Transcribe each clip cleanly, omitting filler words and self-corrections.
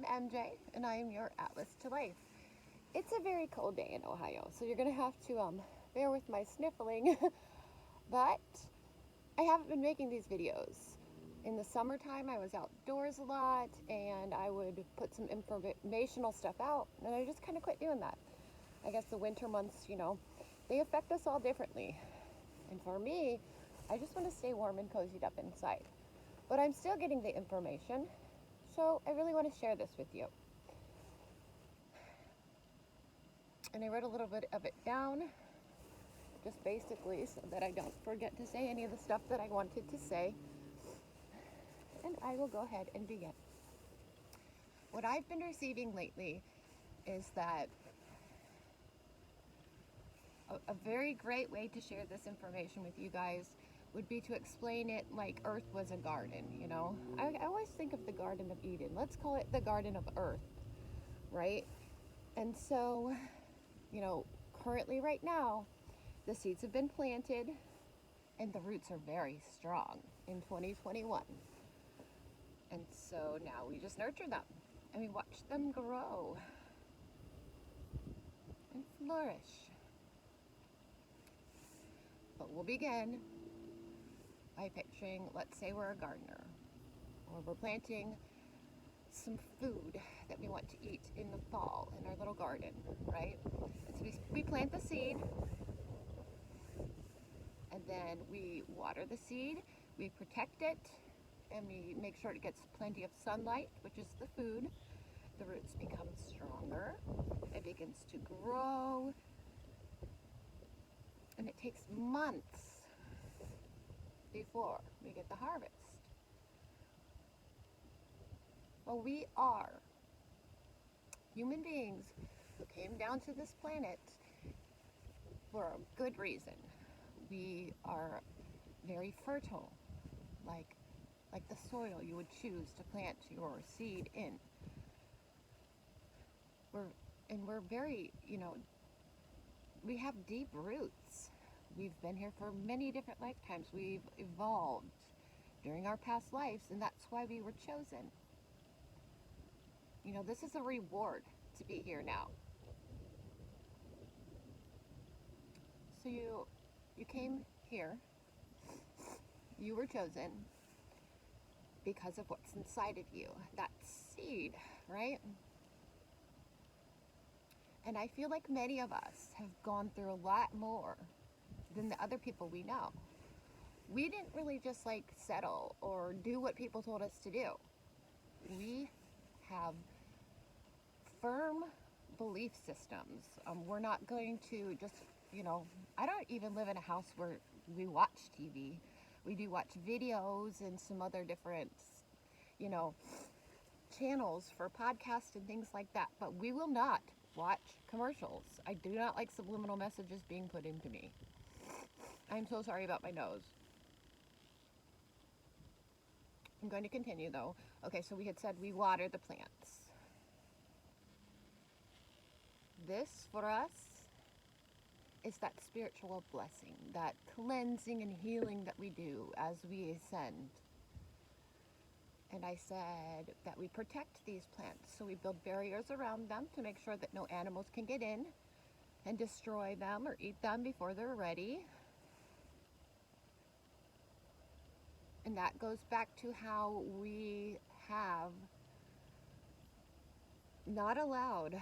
I'm MJ, and I am your Atlas to Life. It's a very cold day in Ohio, so you're gonna have to bear with my sniffling. But I haven't been making these videos. In the summertime, I was outdoors a lot, and I would put some informational stuff out, and I just kind of quit doing that. I guess the winter months, they affect us all differently. And for me, I just want to stay warm and cozied up inside. But I'm still getting the information, so I really want to share this with you. And I wrote a little bit of it down, just basically so that I don't forget to say any of the stuff that I wanted to say. And I will go ahead and begin. What I've been receiving lately is that a very great way to share this information with you guys would be to explain it like Earth was a garden, I always think of the Garden of Eden. Let's call it the Garden of Earth, right? And so, currently right now, the seeds have been planted and the roots are very strong in 2021. And so now we just nurture them and we watch them grow and flourish. But we'll begin by picturing, let's say we're a gardener, or we're planting some food that we want to eat in the fall in our little garden, right? And so we plant the seed, and then we water the seed, we protect it, and we make sure it gets plenty of sunlight, which is the food. The roots become stronger, it begins to grow, and it takes months before we get the harvest. Well, we are human beings who came down to this planet for a good reason. We are very fertile, like the soil you would choose to plant your seed in. We're very, we have deep roots. We've been here for many different lifetimes. We've evolved during our past lives, and that's why we were chosen. This is a reward to be here now. So you came here, you were chosen because of what's inside of you, that seed, right? And I feel like many of us have gone through a lot more than the other people we know. We didn't really just settle or do what people told us to do. We have firm belief systems. We're not going to just, I don't even live in a house where we watch TV. We do watch videos and some other different, channels for podcasts and things like that, but we will not watch commercials. I do not like subliminal messages being put into me. I'm so sorry about my nose. I'm going to continue though. Okay, so we had said we water the plants. This for us is that spiritual blessing, that cleansing and healing that we do as we ascend. And I said that we protect these plants, so we build barriers around them to make sure that no animals can get in and destroy them or eat them before they're ready. And that goes back to how we have not allowed,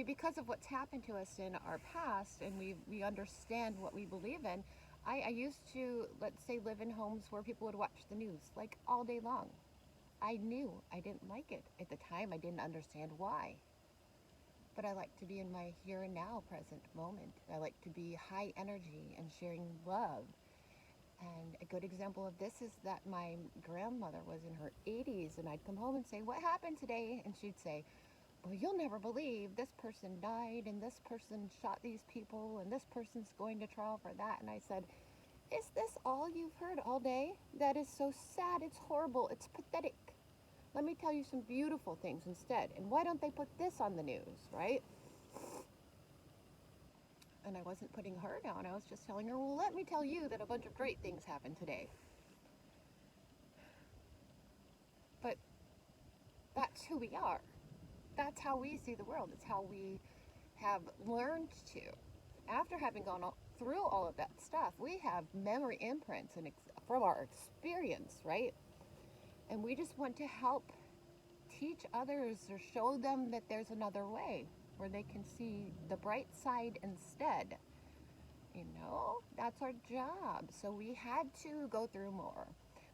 because of what's happened to us in our past, and we understand what we believe in. I used to, let's say, live in homes where people would watch the news all day long. I knew I didn't like it. At the time, I didn't understand why. But I like to be in my here and now present moment. I like to be high energy and sharing love. And a good example of this is that my grandmother was in her 80s, and I'd come home and say, "What happened today?" And she'd say, "Well, you'll never believe this person died, and this person shot these people, and this person's going to trial for that." And I said, "Is this all you've heard all day? That is so sad. It's horrible. It's pathetic. Let me tell you some beautiful things instead. And why don't they put this on the news, right?" And I wasn't putting her down. I was just telling her, well, let me tell you that a bunch of great things happened today. But who we are. That's how we see the world. It's how we have learned to. After having gone through all of that stuff, we have memory imprints and from our experience, right? And we just want to help teach others or show them that there's another way where they can see the bright side instead. You know, that's our job. So we had to go through more.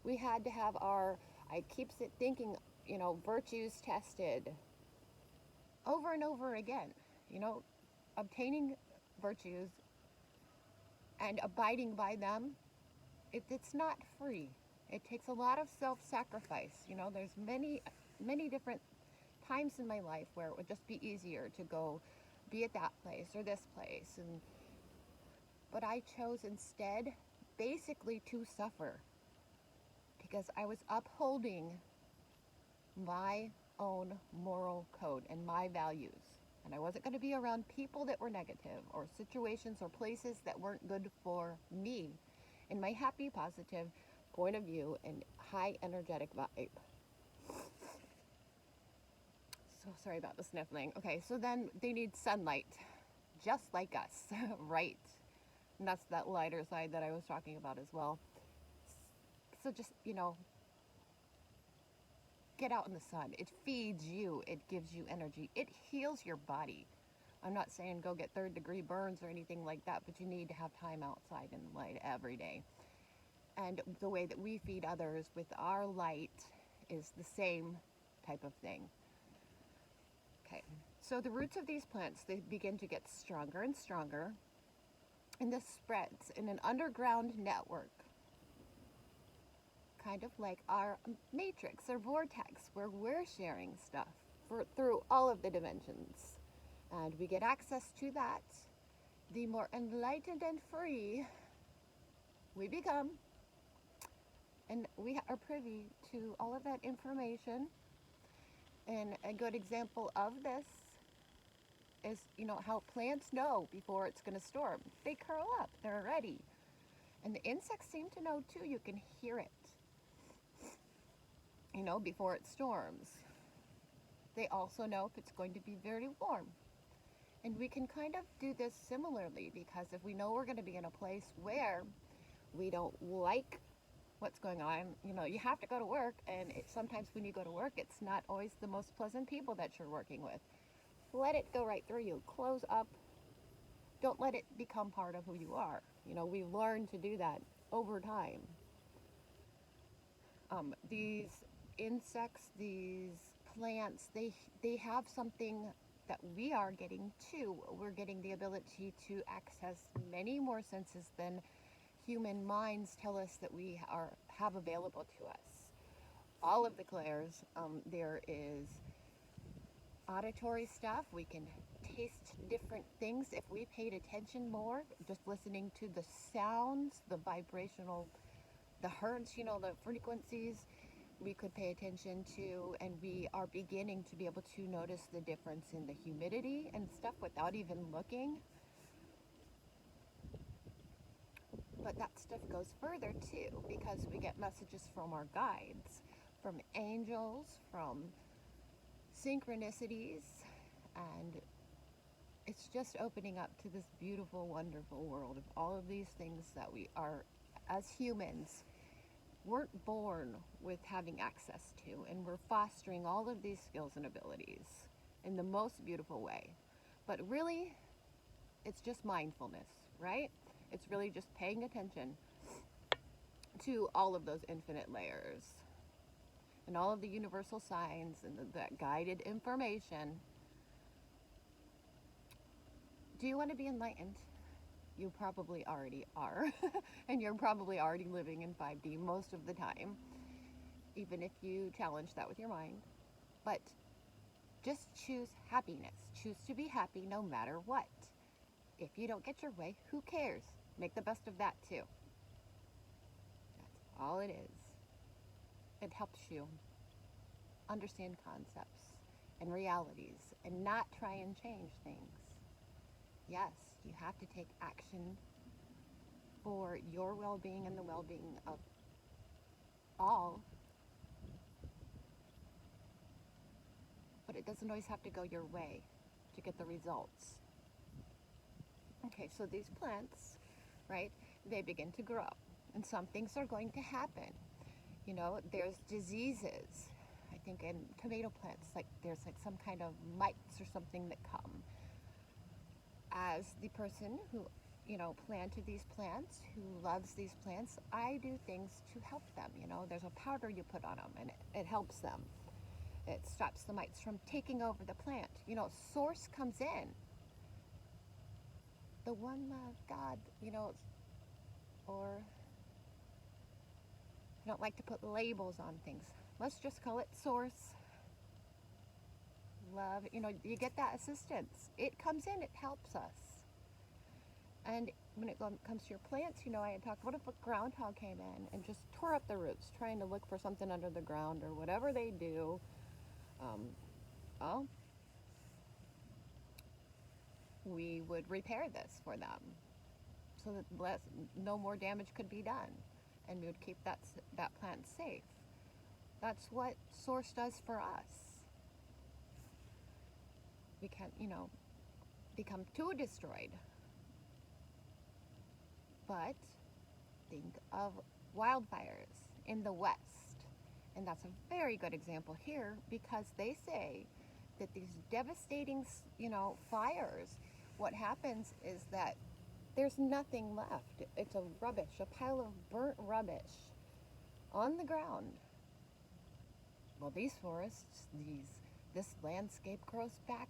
We had to have our, I keep thinking, you know, virtues tested over and over again. You know, obtaining virtues and abiding by them, it's not free. It takes a lot of self-sacrifice. You know, there's many different times in my life where it would just be easier to go be at that place or this place, but I chose instead basically to suffer because I was upholding my own moral code and my values. And I wasn't going to be around people that were negative or situations or places that weren't good for me in my happy, positive point of view and high energetic vibe. So sorry about the sniffling. Okay, so then they need sunlight, just like us, right? And that's that lighter side that I was talking about as well. So just, you know, get out in the sun. It feeds you. It gives you energy. It heals your body. I'm not saying go get third-degree burns or anything like that, but you need to have time outside in the light every day. And the way that we feed others with our light is the same type of thing. Okay, so the roots of these plants, they begin to get stronger and stronger, and this spreads in an underground network, kind of like our matrix or vortex, where we're sharing stuff through all of the dimensions. And we get access to that. The more enlightened and free we become, and we are privy to all of that information. And a good example of this is, you know, how plants know before it's going to storm. They curl up, they're ready. And the insects seem to know too. You can hear it, you know, before it storms. They also know if it's going to be very warm. And we can kind of do this similarly, because if we know we're going to be in a place where we don't like what's going on, you know, you have to go to work, and sometimes when you go to work, it's not always the most pleasant people that you're working with. Let it go right through you. Close up. Don't let it become part of who you are. You know, we've learned to do that over time. These insects, these plants, they have something that we are getting too. We're getting the ability to access many more senses than human minds tell us that we have available to us. All of the clairs, there is auditory stuff. We can taste different things if we paid attention more, just listening to the sounds, the vibrational, the hertz, you know, the frequencies we could pay attention to, and we are beginning to be able to notice the difference in the humidity and stuff without even looking. But that stuff goes further too, because we get messages from our guides, from angels, from synchronicities, and it's just opening up to this beautiful, wonderful world of all of these things that we are, as humans, weren't born with having access to, and we're fostering all of these skills and abilities in the most beautiful way. But really, it's just mindfulness, right? It's really just paying attention to all of those infinite layers and all of the universal signs and that guided information. Do you want to be enlightened? You probably already are, and you're probably already living in 5D most of the time, even if you challenge that with your mind. But just choose happiness. Choose to be happy no matter what. If you don't get your way, who cares? Make the best of that too. That's all it is. It helps you understand concepts and realities and not try and change things. Yes, you have to take action for your well-being and the well-being of all. but it doesn't always have to go your way to get the results. Okay, so these plants, right, they begin to grow, and some things are going to happen. You know, there's diseases. I think in tomato plants, like there's like some kind of mites or something that come. As the person who, you know, planted these plants, who loves these plants, I do things to help them. You know, there's a powder you put on them, and it helps them. It stops the mites from taking over the plant. You know, source comes in. The one love, God, you know, or I don't like to put labels on things. Let's just call it source, love. You know, you get that assistance. It comes in, it helps us. And when it comes to your plants, you know, I had talked, what if a groundhog came in and just tore up the roots, trying to look for something under the ground or whatever they do? Well, we would repair this for them so that no more damage could be done, and we would keep that plant safe. That's what source does for us. We can't, you know, become too destroyed. But think of wildfires in the West. And that's a very good example here, because they say that these devastating, you know, fires, what happens is that there's nothing left. It's a pile of burnt rubbish on the ground. Well, these forests, this landscape grows back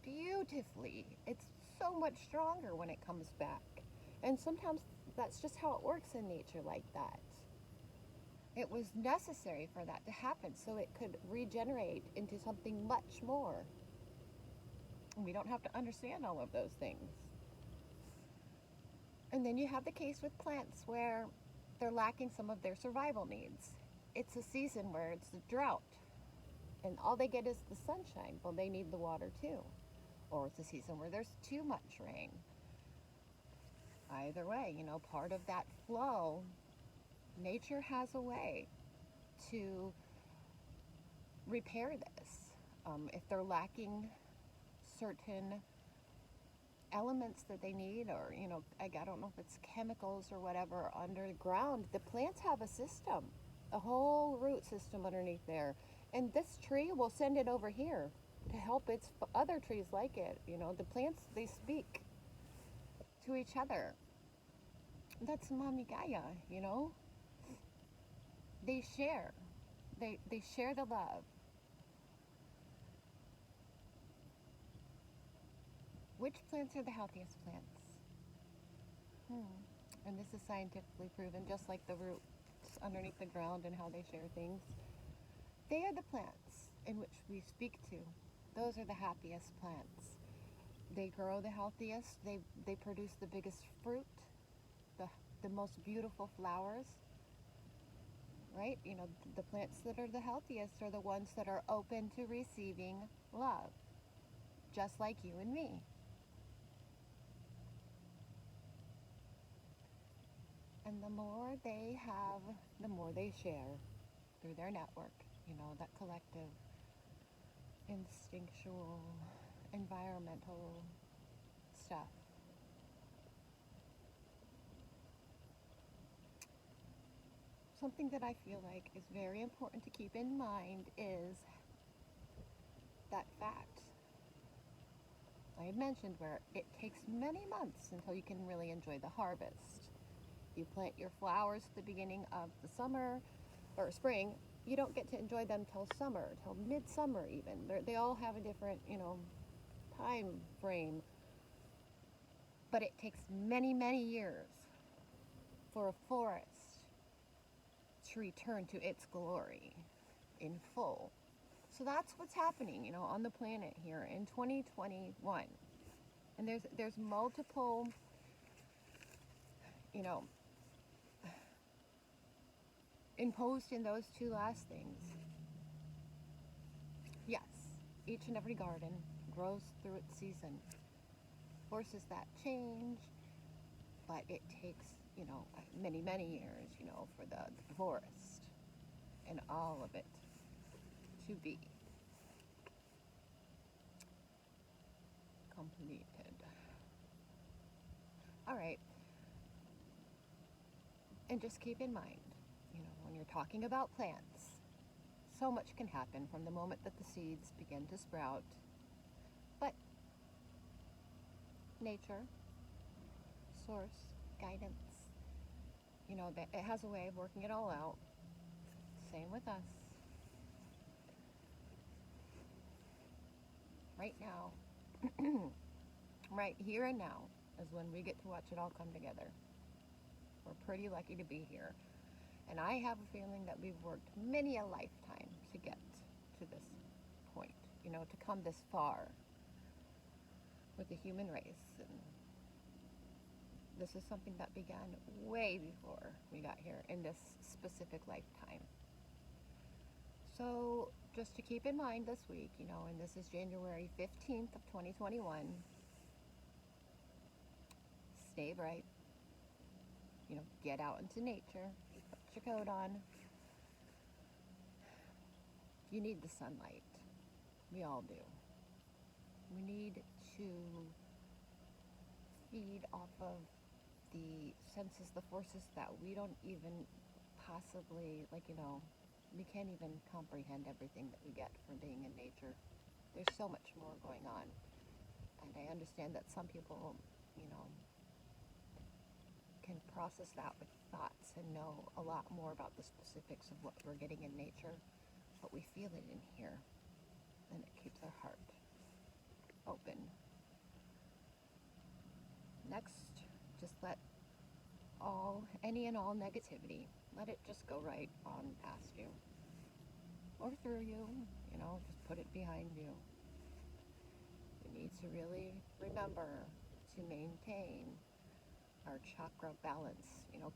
beautifully. It's so much stronger when it comes back. And sometimes that's just how it works in nature like that. It was necessary for that to happen so it could regenerate into something much more. And we don't have to understand all of those things. And then you have the case with plants where they're lacking some of their survival needs. It's a season where it's a drought, and all they get is the sunshine. Well, they need the water too. Or it's a season where there's too much rain. Either way, you know, part of that flow, nature has a way to repair this. If they're lacking certain elements that they need, or, you know, I don't know if it's chemicals or whatever underground, the plants have a system, a whole root system underneath there. And this tree will send it over here to help its other trees like it. You know, the plants, they speak to each other. That's Mami Gaia, you know. They share. They share the love. Which plants are the healthiest plants? And this is scientifically proven, just like the roots underneath the ground and how they share things. They are the plants in which we speak to. Those are the happiest plants. They grow the healthiest. They produce the biggest fruit, the most beautiful flowers. Right? You know, the plants that are the healthiest are the ones that are open to receiving love, just like you and me. And the more they have, the more they share through their network, you know, that collective, instinctual, environmental stuff. Something that I feel like is very important to keep in mind is that fact I had mentioned, where it takes many months until you can really enjoy the harvest. You plant your flowers at the beginning of the summer or spring. You don't get to enjoy them till summer, till midsummer even. They all have a different, you know, time frame. But it takes many, many years for a forest to return to its glory in full. So that's what's happening, you know, on the planet here in 2021. And there's multiple, you know, imposed in those two last things. Yes, each and every garden grows through its season, forces that change, but it takes, you know, many, many years, you know, for the forest and all of it to be. completed. All right. And just keep in mind, when you're talking about plants, so much can happen from the moment that the seeds begin to sprout. But nature, source, guidance, it has a way of working it all out. Same with us. Right now, right here and now, is when we get to watch it all come together. We're pretty lucky to be here. And I have a feeling that we've worked many a lifetime to get to this point, to come this far with the human race. And this is something that began way before we got here in this specific lifetime. So just to keep in mind this week, and this is January 15th of 2021, stay bright, get out into nature, put your coat on. You need the sunlight. We all do. We need to feed off of the senses, the forces that we don't even possibly, we can't even comprehend everything that we get from being in nature. There's so much more going on. And I understand that some people, can process that with thoughts and know a lot more about the specifics of what we're getting in nature, but we feel it in here, and it keeps our heart open. Next, just let any and all negativity, let it just go right on past you, or through you, just put it behind you. We need to really remember to maintain our chakra balance,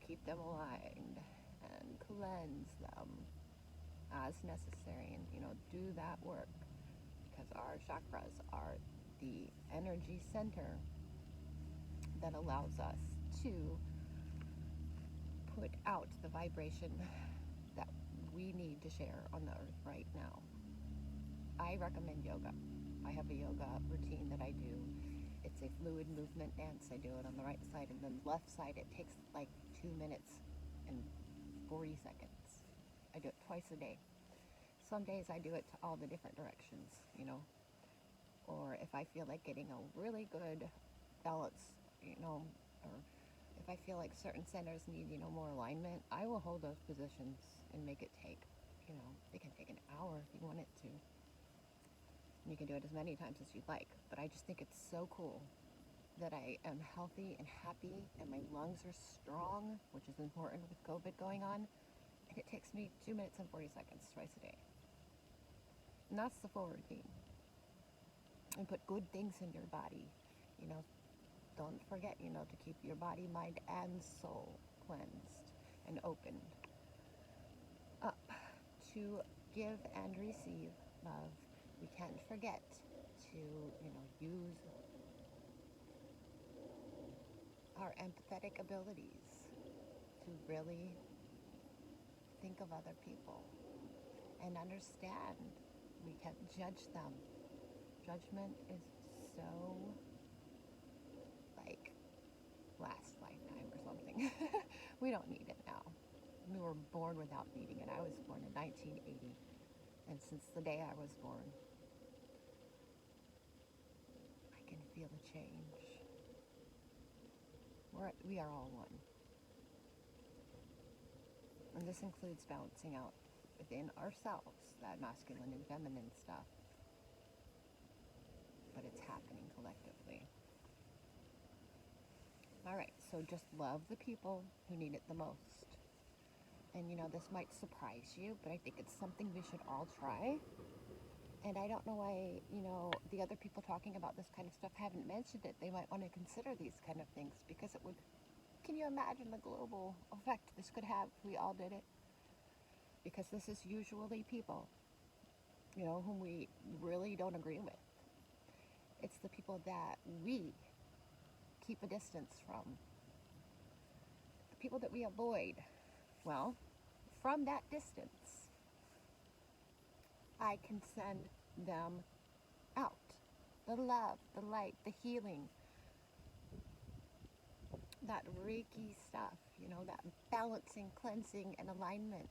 keep them aligned and cleanse them as necessary, and do that work, because our chakras are the energy center that allows us to put out the vibration that we need to share on the earth right now. I recommend yoga. I have a yoga routine that I do. It's a fluid movement dance. I do it on the right side, and then left side it takes like 2 minutes and 40 seconds. I do it twice a day. Some days I do it to all the different directions, or if I feel like getting a really good balance, or if I feel like certain centers need, more alignment, I will hold those positions and make it take, it can take an hour if you want it to. You can do it as many times as you'd like, but I just think it's so cool that I am healthy and happy and my lungs are strong, which is important with COVID going on, and it takes me 2 minutes and 40 seconds twice a day. And that's the full routine. And put good things in your body, don't forget, to keep your body, mind, and soul cleansed and opened up to give and receive love. We can't forget to, use our empathetic abilities to really think of other people and understand. We can't judge them. Judgment is so, last lifetime or something. We don't need it now. We were born without needing it. I was born in 1980, and since the day I was born, I can feel a change. We are all one. And this includes balancing out within ourselves that masculine and feminine stuff. But it's happening collectively. All right, so just love the people who need it the most. And this might surprise you, but I think it's something we should all try. And I don't know why, the other people talking about this kind of stuff haven't mentioned it. They might want to consider these kind of things, because can you imagine the global effect this could have if we all did it? Because this is usually people, whom we really don't agree with. It's the people that we keep a distance from. The people that we avoid. Well, from that distance, I can send them out. the love, the light, the healing, that Reiki stuff, that balancing, cleansing, and alignment.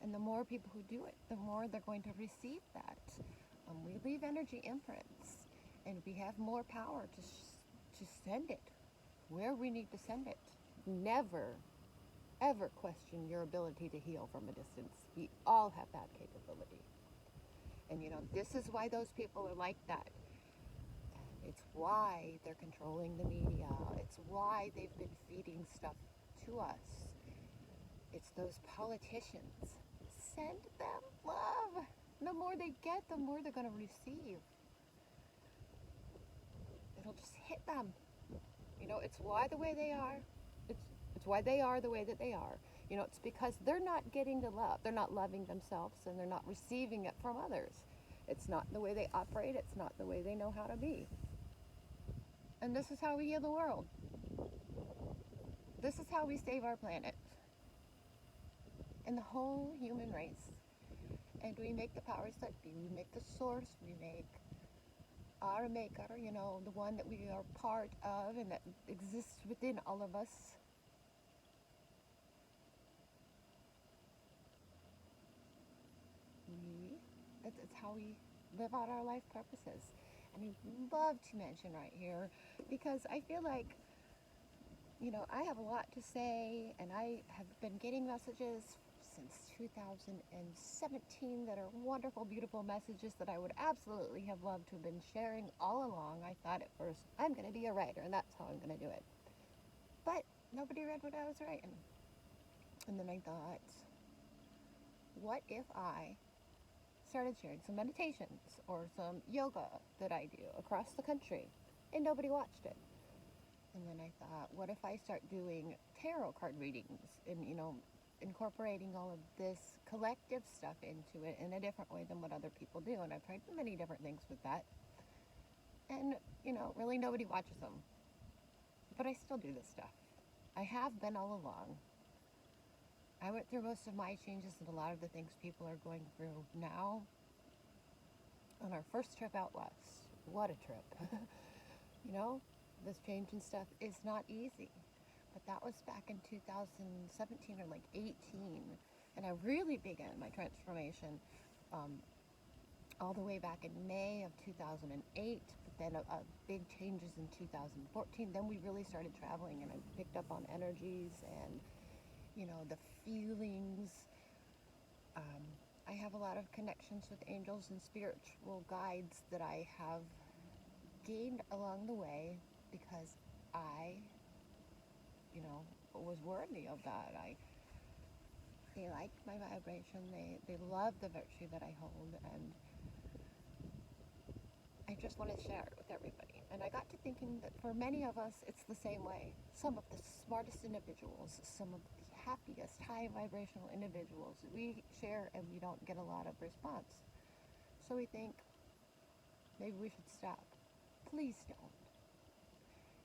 And the more people who do it, the more they're going to receive that. We leave energy imprints, and we have more power to send it where we need to send it. Never, ever question your ability to heal from a distance. We all have that capability. And this is why those people are like that. It's why they're controlling the media. It's why they've been feeding stuff to us. It's those politicians. Send them love. The more they get, the more they're going to receive. It'll just hit them. It's why the way they are. It's why they are the way that they are. It's because they're not getting the love. They're not loving themselves, and they're not receiving it from others. It's not the way they operate. It's not the way they know how to be. And this is how we heal the world. This is how we save our planet and the whole human race. And we make the powers that be. We make the source. We make our maker, the one that we are part of and that exists within all of us. That's how we live out our life purposes. And I'd love to mention right here, because I feel like, I have a lot to say, and I have been getting messages since 2017 that are wonderful, beautiful messages that I would absolutely have loved to have been sharing all along. I thought at first, I'm going to be a writer, and that's how I'm going to do it. But nobody read what I was writing. And then I thought, what if I started sharing some meditations or some yoga that I do across the country, and nobody watched it? And then I thought, what if I start doing tarot card readings and, incorporating all of this collective stuff into it in a different way than what other people do? And I've tried many different things with that. And, really nobody watches them. But I still do this stuff. I have been all along. I went through most of my changes and a lot of the things people are going through now on our first trip out west. What a trip. This change and stuff is not easy. But that was back in 2017 or 18. And I really began my transformation all the way back in May of 2008. But then big changes in 2014. Then we really started traveling, and I picked up on energies and the feelings. I have a lot of connections with angels and spiritual guides that I have gained along the way because I, was worthy of that. They like my vibration. They love the virtue that I hold, and I just want to share it with everybody. And I got to thinking that for many of us, it's the same way. Some of the smartest individuals, some of the happiest, high vibrational individuals, we share and we don't get a lot of response. So we think, maybe we should stop. Please don't.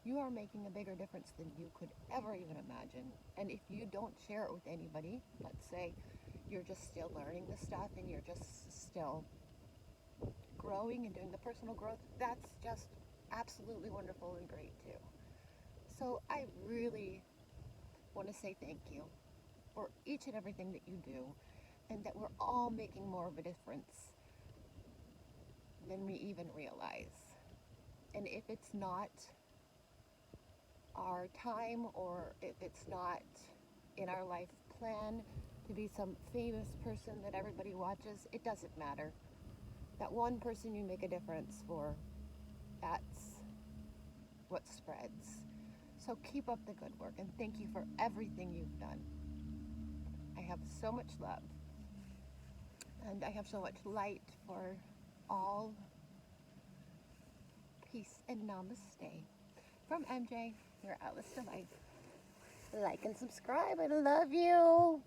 You are making a bigger difference than you could ever even imagine. And if you don't share it with anybody, let's say you're just still learning the stuff and you're just still growing and doing the personal growth, that's just absolutely wonderful and great too. So I really want to say thank you for each and everything that you do, and that we're all making more of a difference than we even realize. And if it's not our time, or if it's not in our life plan to be some famous person that everybody watches, it doesn't matter. That one person you make a difference for, that's what spreads. So keep up the good work, and thank you for everything you've done. I have so much love, and I have so much light for all. Peace and namaste. From MJ, your Atlas to Life. Like and subscribe. I love you.